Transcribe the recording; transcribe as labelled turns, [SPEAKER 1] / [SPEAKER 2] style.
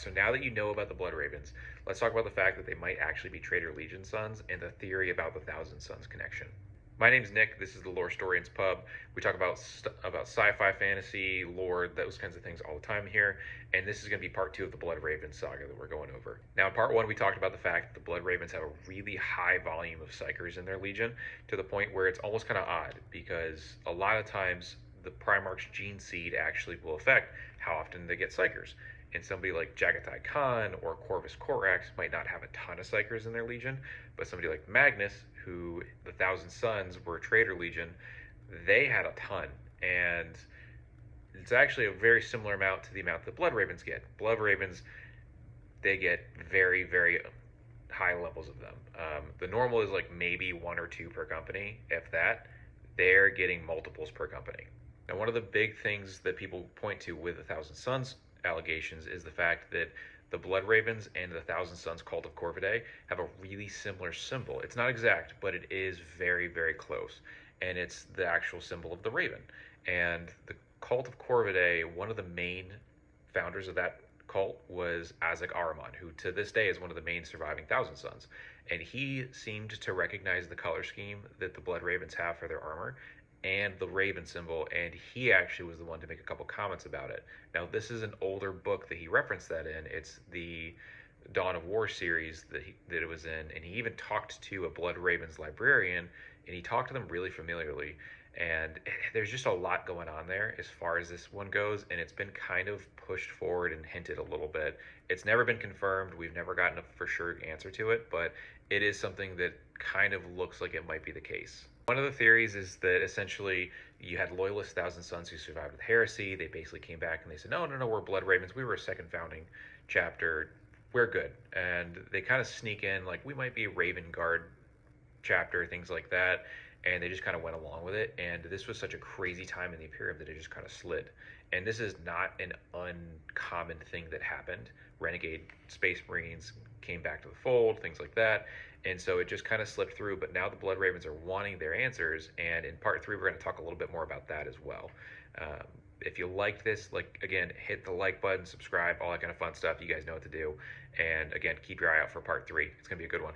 [SPEAKER 1] so now that you know about the Blood Ravens, let's talk about the fact that they might actually be Traitor Legion sons and the theory about the Thousand Sons connection. My name's Nick. This is the Lore Storians Pub. We talk about sci-fi, fantasy, lore, those kinds of things all the time here. And this is going to be part 2 of the Blood Ravens saga that we're going over. Now, in part 1, we talked about the fact that the Blood Ravens have a really high volume of Psykers in their legion, to the point where it's almost kind of odd, because a lot of times the Primarch's gene seed actually will affect how often they get Psykers. And somebody like Jaghatai Khan or Corvus Corax might not have a ton of Psykers in their legion, but somebody like Magnus, who the Thousand Sons were a Traitor Legion, they had a ton. And it's actually a very similar amount to the amount that Blood Ravens get. Blood Ravens, they get very, very high levels of them. The normal is like maybe 1 or 2 per company, if that. They're getting multiples per company. Now, one of the big things that people point to with the Thousand Sons allegations is the fact that the Blood Ravens and the Thousand Sons Cult of Corvidae have a really similar symbol. It's not exact, but it is very, very close. And it's the actual symbol of the raven. And the Cult of Corvidae, one of the main founders of that cult was Azek Ahriman, who to this day is one of the main surviving Thousand Sons. And he seemed to recognize the color scheme that the Blood Ravens have for their armor and the raven symbol, and he actually was the one to make a couple comments about it. Now, this is an older book that he referenced that in. It's the Dawn of War series that it was in, and he even talked to a Blood Ravens librarian, and he talked to them really familiarly. And there's just a lot going on there as far as this one goes, and it's been kind of pushed forward and hinted a little bit. It's never been confirmed. We've never gotten a for sure answer to it, but it is something that kind of looks like it might be the case. One of the theories is that essentially you had loyalist Thousand Sons who survived with heresy. They basically came back and they said, no, no, no, we're Blood Ravens. We were a second founding chapter. We're good. And they kind of sneak in like, we might be a Raven Guard chapter, things like that. And they just kind of went along with it. And this was such a crazy time in the Imperium that it just kind of slid. And this is not an uncommon thing that happened. Renegade Space Marines came back to the fold, things like that. And so it just kind of slipped through. But now the Blood Ravens are wanting their answers. And in part 3, we're going to talk a little bit more about that as well. If you liked this, like, again, hit the like button, subscribe, all that kind of fun stuff. You guys know what to do. And again, keep your eye out for part 3. It's going to be a good one.